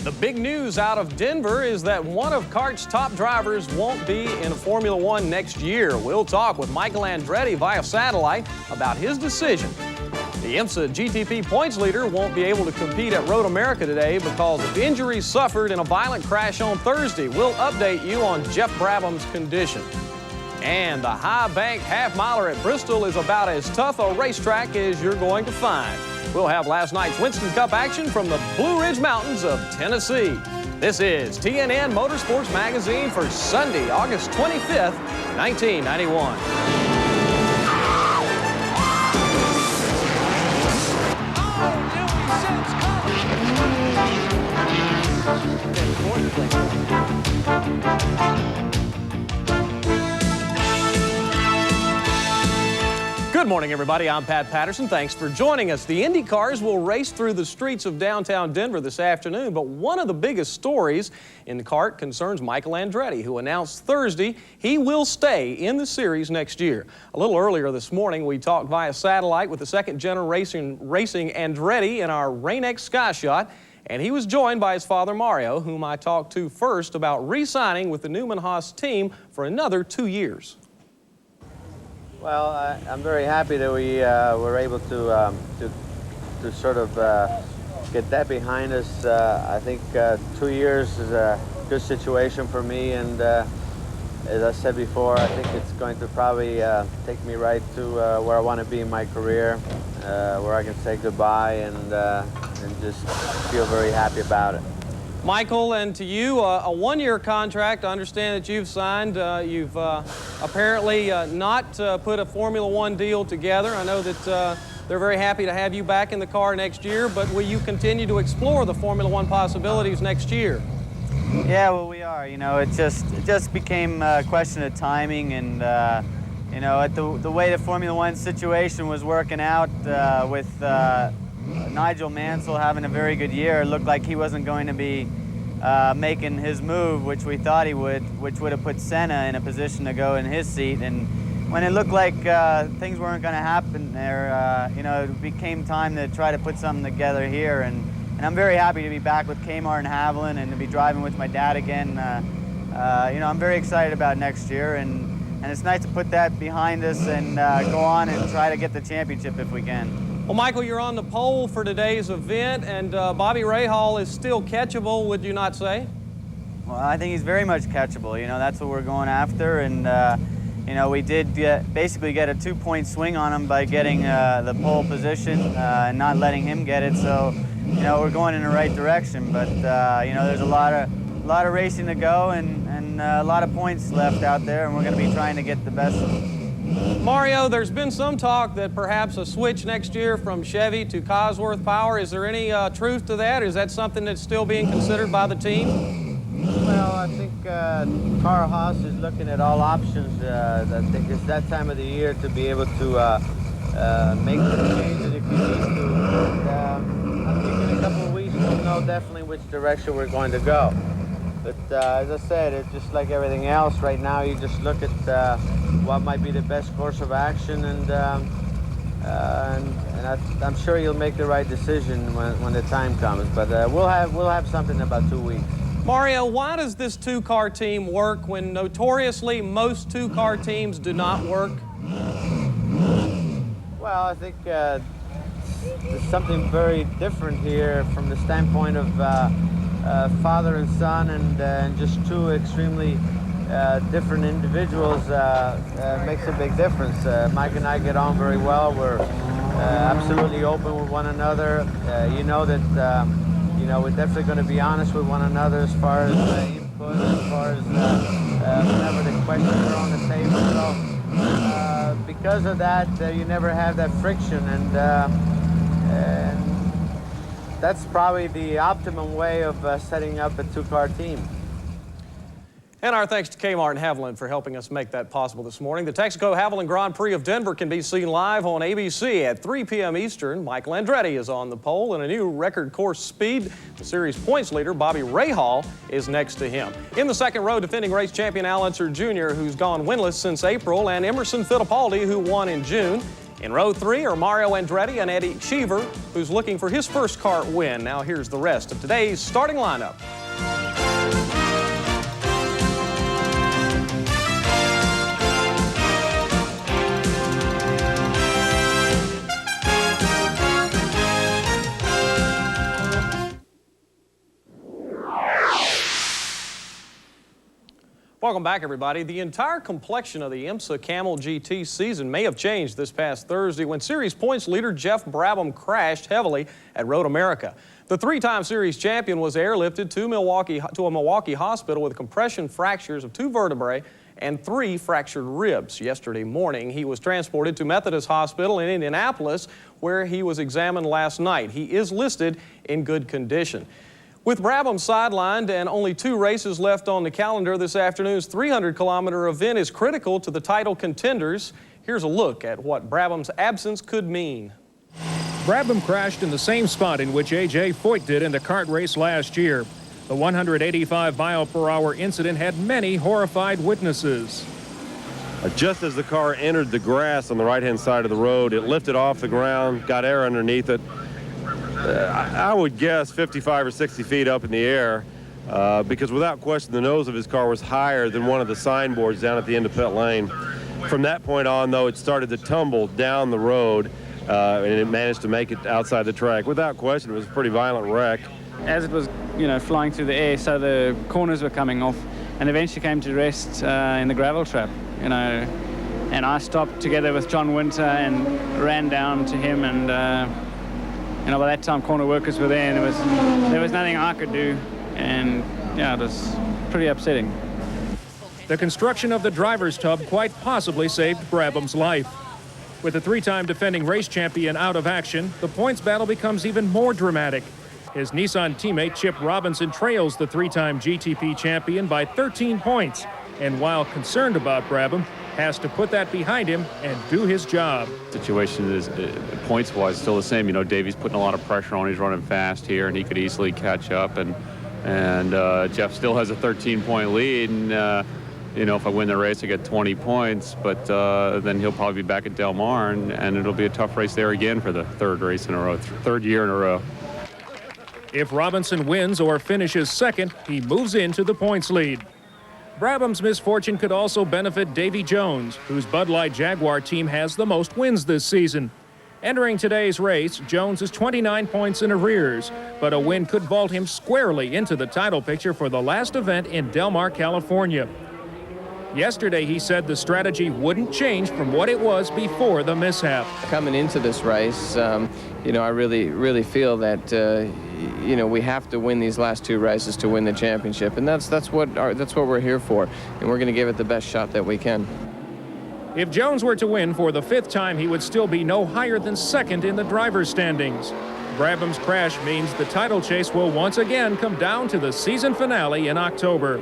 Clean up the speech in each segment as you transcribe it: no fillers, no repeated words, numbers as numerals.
The big news out of Denver is that one of CART's top drivers won't be in Formula One next year. We'll talk with Michael Andretti via satellite about his decision. The IMSA GTP points leader won't be able to compete at Road America today because of injuries suffered in a violent crash on Thursday. We'll update you on Jeff Brabham's condition. And the High Bank Half Miler at Bristol is about as tough a racetrack as you're going to find. We'll have last night's Winston Cup action from the Blue Ridge Mountains of Tennessee. This is TNN Motorsports Magazine for Sunday, August 25th, 1991. Good morning, everybody. I'm Pat Patterson. Thanks for joining us. The Indy cars will race through the streets of downtown Denver this afternoon, but one of the biggest stories in the CART concerns Michael Andretti, who announced Thursday he will stay in the series next year. A little earlier this morning, we talked via satellite with the second-generation racing Andretti in our Rain-X Sky Shot, and he was joined by his father, Mario, whom I talked to first about re-signing with the Newman-Haas team for another 2 years. Well, I'm very happy that we were able to sort of get that behind us. I think 2 years is a good situation for me, and as I said before, I think it's going to probably take me right to where I want to be in my career, where I can say goodbye and just feel very happy about it. Michael, and to you, a one-year contract. I understand that you've signed. You've apparently not put a Formula One deal together. I know that they're very happy to have you back in the car next year, but will you continue to explore the Formula One possibilities next year? Yeah, well, we are. You know, it just became a question of timing, and you know, at the way the Formula One situation was working out with Nigel Mansell having a very good year, it looked like he wasn't going to be making his move, which we thought he would, which would have put Senna in a position to go in his seat. And when it looked like things weren't going to happen there, you know, it became time to try to put something together here. And I'm very happy to be back with Kmart and Haviland and to be driving with my dad again. You know, I'm very excited about next year, and it's nice to put that behind us and go on and try to get the championship if we can. Well, Michael, you're on the pole for today's event, and Bobby Rahal is still catchable, would you not say? Well, I think he's very much catchable. You know, that's what we're going after, and you know, we did basically get a 2-point swing on him by getting the pole position and not letting him get it. So, you know, we're going in the right direction. But you know, there's a lot of racing to go, and a lot of points left out there, and we're going to be trying to get the best of them. Mario, there's been some talk that perhaps a switch next year from Chevy to Cosworth Power. Is there any truth to that? Is that something that's still being considered by the team? Well, I think Carl Haas is looking at all options. I think it's that time of the year to be able to make the changes if you need to. And, I think in a couple of weeks we'll know definitely which direction we're going to go. But as I said, it's just like everything else. Right now, you just look at what might be the best course of action, and I'm sure you'll make the right decision when the time comes. But we'll have something in about 2 weeks. Mario, why does this two-car team work when notoriously most two-car teams do not work? Well, I think there's something very different here from the standpoint of father and son, and just two extremely different individuals makes a big difference. Mike and I get on very well. We're absolutely open with one another. You know that you know, we're definitely going to be honest with one another as far as input, as far as whenever the questions are on the table. So because of that, you never have that friction, and that's probably the optimum way of setting up a two-car team. And our thanks to Kmart and Haviland for helping us make that possible this morning. The Texaco Haviland Grand Prix of Denver can be seen live on ABC at 3 p.m. Eastern. Michael Andretti is on the pole in a new record course speed. The series points leader, Bobby Rahal, is next to him. In the second row, defending race champion Al Unser Jr., who's gone winless since April, and Emerson Fittipaldi, who won in June. In row 3 are Mario Andretti and Eddie Cheever, who's looking for his first kart win. Now here's the rest of today's starting lineup. Welcome back, everybody. The entire complexion of the IMSA Camel GT season may have changed this past Thursday when series points leader Jeff Brabham crashed heavily at Road America. The three-time series champion was airlifted to a Milwaukee hospital with compression fractures of 2 vertebrae and 3 fractured ribs. Yesterday morning, he was transported to Methodist Hospital in Indianapolis, where he was examined last night. He is listed in good condition. With Brabham sidelined and only 2 races left on the calendar, this afternoon's 300-kilometer event is critical to the title contenders. Here's a look at what Brabham's absence could mean. Brabham crashed in the same spot in which A.J. Foyt did in the kart race last year. The 185-mile-per-hour incident had many horrified witnesses. Just as the car entered the grass on the right-hand side of the road, it lifted off the ground, got air underneath it. I would guess 55 or 60 feet up in the air, because without question the nose of his car was higher than one of the signboards down at the end of pit lane. From that point on, though, it started to tumble down the road, and it managed to make it outside the track. Without question, it was a pretty violent wreck. As it was, flying through the air, so the corners were coming off, and eventually came to rest in the gravel trap, and I stopped together with John Winter and ran down to him, and by that time corner workers were there, and there was nothing I could do, and it was pretty upsetting. The construction of the driver's tub quite possibly saved Brabham's life. With the 3-time defending race champion out of action, the points battle becomes even more dramatic. His Nissan teammate Chip Robinson trails the 3-time GTP champion by 13 points, and while concerned about Brabham, has to put that behind him and do his job. Situation is points-wise still the same. Davey's putting a lot of pressure on. He's running fast here, and he could easily catch up. And Jeff still has a 13-point lead. And if I win the race, I get 20 points. But then he'll probably be back at Del Mar, and it'll be a tough race there again for the third year in a row. If Robinson wins or finishes second, he moves into the points lead. Brabham's misfortune could also benefit Davy Jones, whose Bud Light Jaguar team has the most wins this season. Entering today's race, Jones is 29 points in arrears, but a win could vault him squarely into the title picture for the last event in Del Mar, California. Yesterday, he said the strategy wouldn't change from what it was before the mishap. Coming into this race, I really feel that we have to win these last 2 races to win the championship, and that's what we're here for, and we're going to give it the best shot that we can. If Jones were to win for the 5th time, he would still be no higher than second in the driver's standings. Brabham's crash means the title chase will once again come down to the season finale in October.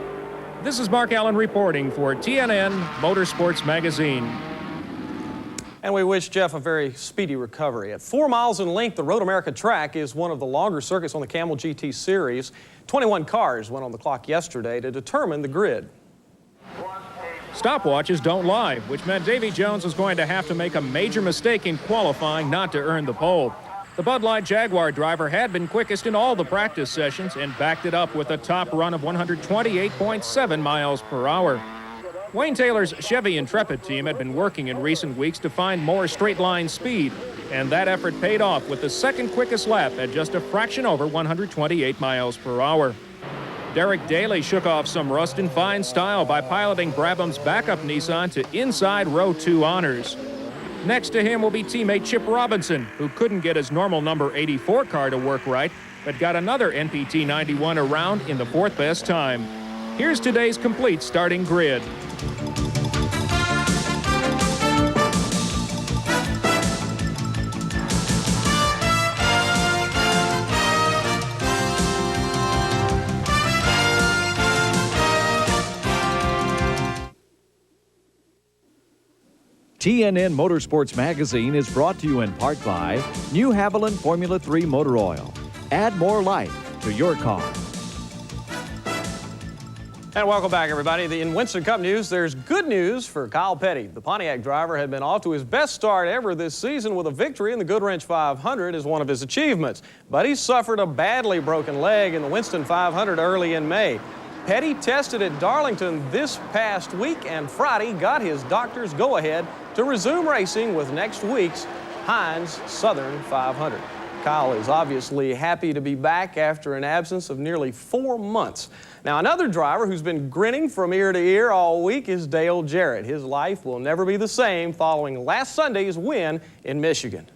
This is Mark Allen reporting for TNN Motorsports Magazine. And we wish Jeff a very speedy recovery. At 4 miles in length, the Road America track is one of the longer circuits on the Camel GT Series. 21 cars went on the clock yesterday to determine the grid. Stopwatches don't lie, which meant Davy Jones was going to have to make a major mistake in qualifying not to earn the pole. The Bud Light Jaguar driver had been quickest in all the practice sessions and backed it up with a top run of 128.7 miles per hour. Wayne Taylor's Chevy Intrepid team had been working in recent weeks to find more straight-line speed, and that effort paid off with the second quickest lap at just a fraction over 128 miles per hour. Derek Daly shook off some rust in fine style by piloting Brabham's backup Nissan to inside row 2 honors. Next to him will be teammate Chip Robinson, who couldn't get his normal number 84 car to work right, but got another NPT 91 around in the 4th best time. Here's today's complete starting grid. TNN Motorsports Magazine is brought to you in part by New Haviland Formula 3 Motor Oil. Add more life to your car. And welcome back, everybody. In Winston Cup news, there's good news for Kyle Petty. The Pontiac driver had been off to his best start ever this season with a victory in the Goodwrench 500 as one of his achievements. But he suffered a badly broken leg in the Winston 500 early in May. Petty tested at Darlington this past week and Friday got his doctor's go-ahead to resume racing with next week's Heinz Southern 500. Kyle is obviously happy to be back after an absence of nearly 4 months. Now, another driver who's been grinning from ear to ear all week is Dale Jarrett. His life will never be the same following last Sunday's win in Michigan.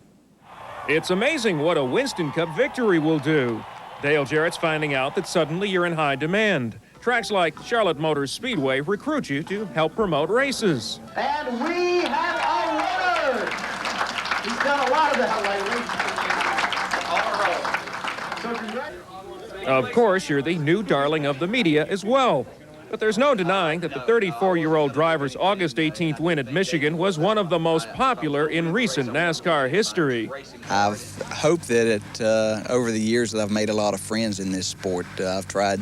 It's amazing what a Winston Cup victory will do. Dale Jarrett's finding out that suddenly you're in high demand. Tracks like Charlotte Motor Speedway recruit you to help promote races. And we have a winner! He's done a lot of that lately. Of course, you're the new darling of the media as well. But there's no denying that the 34-year-old driver's August 18th win at Michigan was one of the most popular in recent NASCAR history. I've hoped that over the years that I've made a lot of friends in this sport. I've tried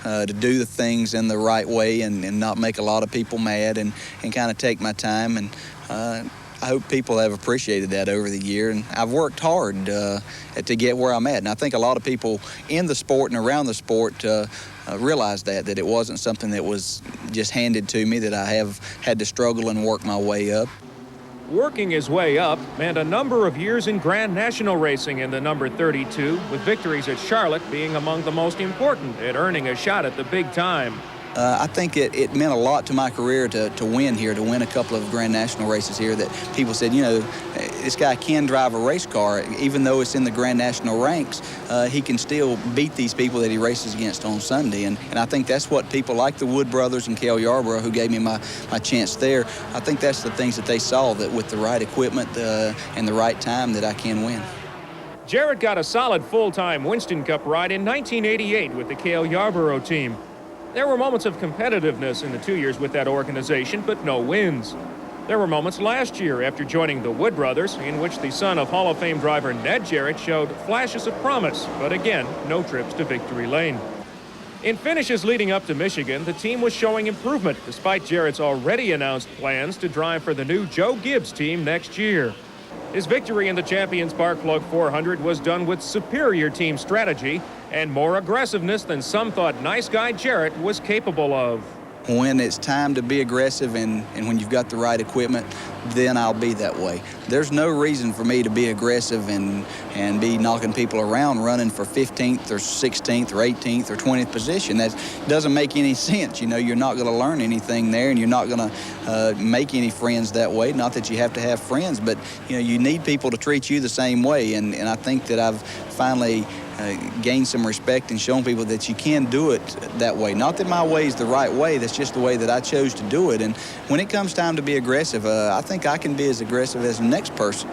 to do the things in the right way and not make a lot of people mad and kind of take my time. And I hope people have appreciated that over the year, and I've worked hard to get where I'm at. And I think a lot of people in the sport and around the sport realize that it wasn't something that was just handed to me, that I have had to struggle and work my way up. Working his way up meant a number of years in Grand National racing in the number 32, with victories at Charlotte being among the most important at earning a shot at the big time. I think it meant a lot to my career to win here, to win a couple of Grand National races here, that people said, you know, this guy can drive a race car. Even though it's in the Grand National ranks, he can still beat these people that he races against on Sunday. And I think that's what people like the Wood brothers and Cale Yarborough, who gave me my chance there, I think that's the things that they saw, that with the right equipment and the right time, that I can win. Jarrett got a solid full-time Winston Cup ride in 1988 with the Cale Yarborough team. There were moments of competitiveness in the 2 years with that organization, but no wins. There were moments last year after joining the Wood brothers in which the son of Hall of Fame driver Ned Jarrett showed flashes of promise, but again, no trips to victory lane. In finishes leading up to Michigan, the team was showing improvement despite Jarrett's already announced plans to drive for the new Joe Gibbs team next year. His victory in the Champions Sparkplug 400 was done with superior team strategy and more aggressiveness than some thought nice guy Jarrett was capable of. When it's time to be aggressive and when you've got the right equipment, then I'll be that way. There's no reason for me to be aggressive and be knocking people around, running for 15th or 16th or 18th or 20th position. That doesn't make any sense. You know, you're not going to learn anything there, and you're not going to make any friends that way. Not that you have to have friends, but you know, you need people to treat you the same way. And I think that I've finally gained some respect and shown people that you can do it that way. Not that my way is the right way, that's just the way that I chose to do it. And when it comes time to be aggressive, I think I can be as aggressive as the next person.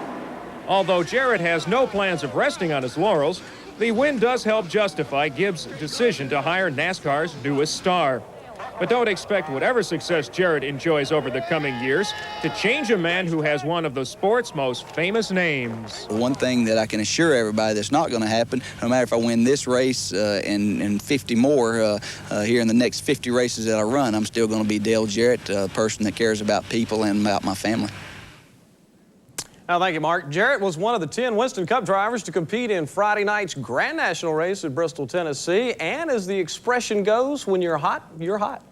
Although Jarrett has no plans of resting on his laurels, the win does help justify Gibbs' decision to hire NASCAR's newest star. But don't expect whatever success Jarrett enjoys over the coming years to change a man who has one of the sport's most famous names. The one thing that I can assure everybody that's not going to happen, no matter if I win this race and 50 more here in the next 50 races that I run, I'm still going to be Dale Jarrett, a person that cares about people and about my family. Now, thank you, Mark. Jarrett was one of the 10 Winston Cup drivers to compete in Friday night's Grand National race at Bristol, Tennessee. And as the expression goes, when you're hot, you're hot.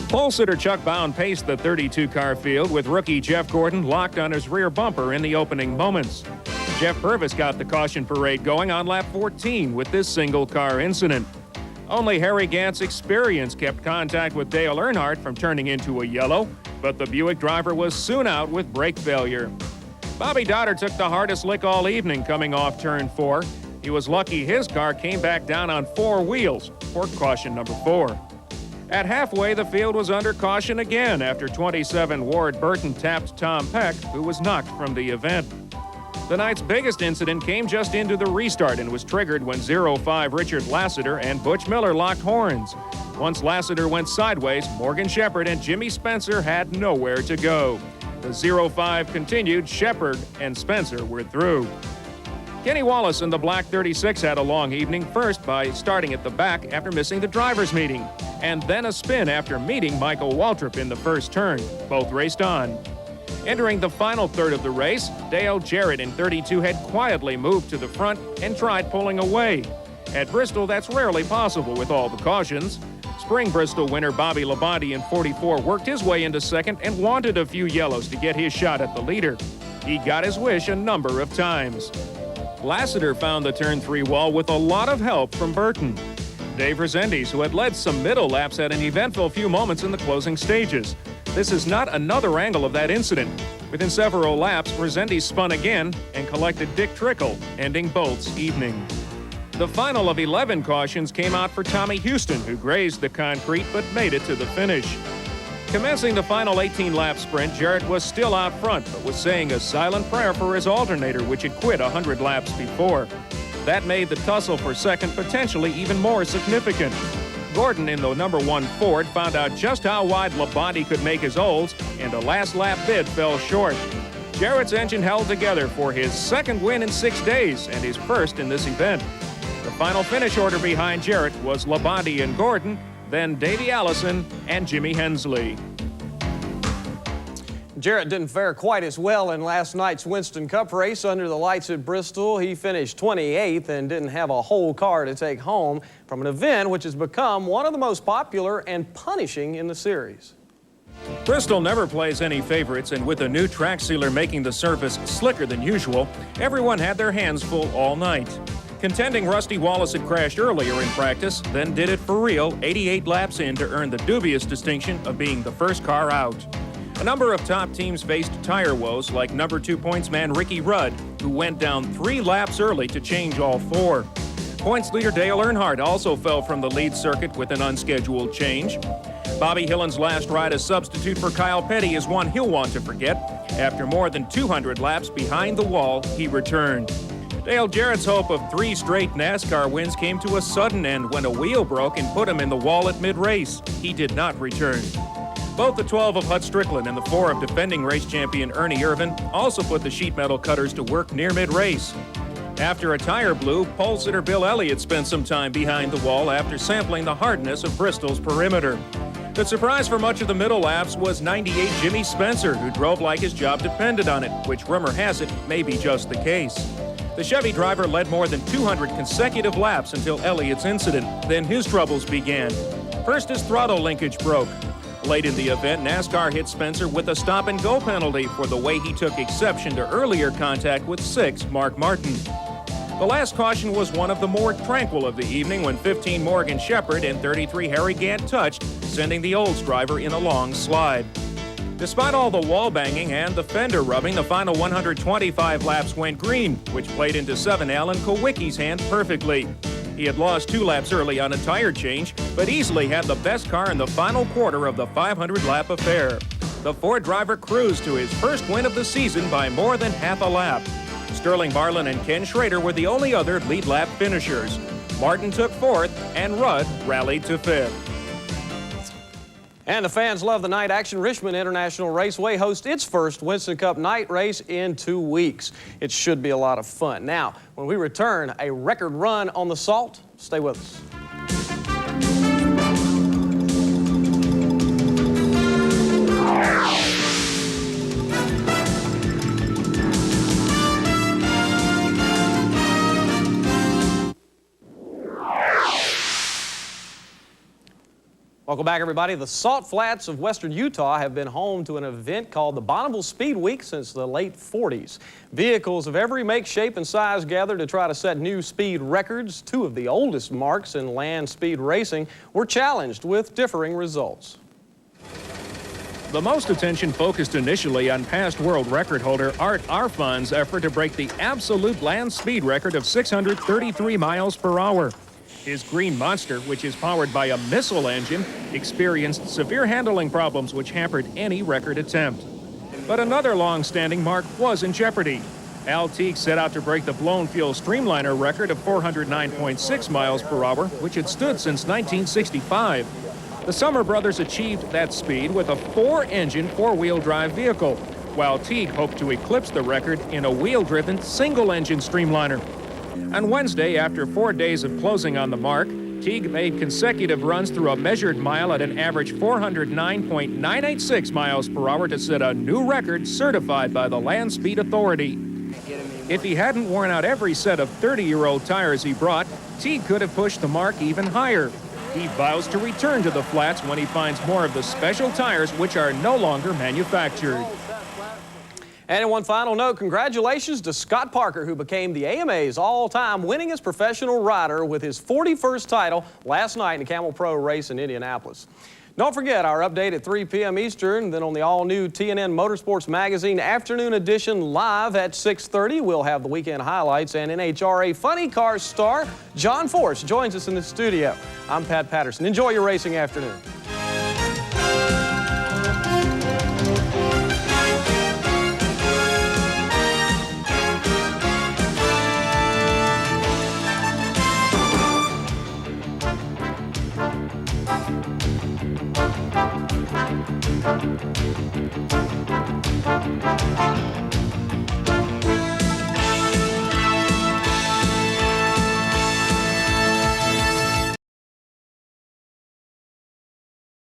Pole sitter Chuck Bound paced the 32-car field with rookie Jeff Gordon locked on his rear bumper in the opening moments. Jeff Purvis got the caution parade going on lap 14 with this single-car incident. Only Harry Gant's experience kept contact with Dale Earnhardt from turning into a yellow, but the Buick driver was soon out with brake failure. Bobby Dotter took the hardest lick all evening coming off turn 4. He was lucky his car came back down on 4 wheels for caution number 4. At halfway, the field was under caution again after 27 Ward Burton tapped Tom Peck, who was knocked from the event. The night's biggest incident came just into the restart and was triggered when 05 Richard Lassiter and Butch Miller locked horns. Once Lassiter went sideways, Morgan Shepherd and Jimmy Spencer had nowhere to go. The 05 continued, Shepherd and Spencer were through. Kenny Wallace in the black 36 had a long evening, first by starting at the back after missing the driver's meeting, and then a spin after meeting Michael Waltrip in the first turn. Both raced on. Entering the final third of the race, Dale Jarrett in 32 had quietly moved to the front and tried pulling away. At Bristol, that's rarely possible with all the cautions. Spring Bristol winner Bobby Labonte in 44 worked his way into second and wanted a few yellows to get his shot at the leader. He got his wish a number of times. Lassiter found the turn 3 wall with a lot of help from Burton. Dave Resendiz, who had led some middle laps, had an eventful few moments in the closing stages. This is not another angle of that incident. Within several laps, Resendiz spun again and collected Dick Trickle, ending Bolt's evening. The final of 11 cautions came out for Tommy Houston, who grazed the concrete but made it to the finish. Commencing the final 18-lap sprint, Jarrett was still out front, but was saying a silent prayer for his alternator, which had quit 100 laps before. That made the tussle for second potentially even more significant. Gordon in the number 1 Ford found out just how wide Labonte could make his olds, and a last-lap bid fell short. Jarrett's engine held together for his second win in 6 days and his first in this event. The final finish order behind Jarrett was Labonte and Gordon, then Davey Allison and Jimmy Hensley. Jarrett didn't fare quite as well in last night's Winston Cup race under the lights at Bristol. He finished 28th and didn't have a whole car to take home from an event which has become one of the most popular and punishing in the series. Bristol never plays any favorites, and with a new track sealer making the surface slicker than usual, everyone had their hands full all night. Contending Rusty Wallace had crashed earlier in practice, then did it for real 88 laps in to earn the dubious distinction of being the first car out. A number of top teams faced tire woes, like number 2 points man Ricky Rudd, who went down 3 laps early to change all 4. Points leader Dale Earnhardt also fell from the lead circuit with an unscheduled change. Bobby Hillen's last ride as substitute for Kyle Petty is one he'll want to forget. After more than 200 laps behind the wall, he returned. Dale Jarrett's hope of 3 straight NASCAR wins came to a sudden end when a wheel broke and put him in the wall at mid-race. He did not return. Both the 12 of Hut Strickland and the 4 of defending race champion Ernie Irvin also put the sheet metal cutters to work near mid-race. After a tire blew, pole sitter Bill Elliott spent some time behind the wall after sampling the hardness of Bristol's perimeter. The surprise for much of the middle laps was 98 Jimmy Spencer, who drove like his job depended on it, which rumor has it may be just the case. The Chevy driver led more than 200 consecutive laps until Elliott's incident. Then his troubles began. First, his throttle linkage broke. Late in the event, NASCAR hit Spencer with a stop-and-go penalty for the way he took exception to earlier contact with 6 Mark Martin. The last caution was one of the more tranquil of the evening when 15 Morgan Shepherd and 33 Harry Gant touched, sending the Olds driver in a long slide. Despite all the wall banging and the fender rubbing, the final 125 laps went green, which played into 7 Alan Kowicki's hand perfectly. He had lost 2 laps early on a tire change, but easily had the best car in the final quarter of the 500-lap affair. The Ford driver cruised to his first win of the season by more than half a lap. Sterling Barlin and Ken Schrader were the only other lead lap finishers. Martin took 4th, and Rudd rallied to 5th. And the fans love the night action. Richmond International Raceway hosts its first Winston Cup night race in 2 weeks. It should be a lot of fun. Now, when we return, a record run on the salt. Stay with us. Welcome back, everybody. The Salt Flats of western Utah have been home to an event called the Bonneville Speed Week since the late 40s. Vehicles of every make, shape, and size gather to try to set new speed records. 2 of the oldest marks in land speed racing were challenged with differing results. The most attention focused initially on past world record holder Art Arfon's effort to break the absolute land speed record of 633 miles per hour. His Green Monster, which is powered by a missile engine, experienced severe handling problems which hampered any record attempt. But another long-standing mark was in jeopardy. Al Teague set out to break the blown fuel streamliner record of 409.6 miles per hour, which had stood since 1965. The Summer brothers achieved that speed with a 4-engine, 4-wheel drive vehicle. while Teague hoped to eclipse the record in a wheel-driven single-engine streamliner. On Wednesday, after 4 days of closing on the mark, Teague made consecutive runs through a measured mile at an average 409.986 miles per hour to set a new record certified by the Land Speed Authority. If he hadn't worn out every set of 30-year-old tires he brought, Teague could have pushed the mark even higher. He vows to return to the flats when he finds more of the special tires which are no longer manufactured. And in one final note, congratulations to Scott Parker, who became the AMA's all-time winningest professional rider with his 41st title last night in the Camel Pro race in Indianapolis. Don't forget our update at 3 p.m. Eastern, then on the all-new TNN Motorsports Magazine afternoon edition live at 6:30. We'll have the weekend highlights, and NHRA Funny Cars star John Force joins us in the studio. I'm Pat Patterson. Enjoy your racing afternoon.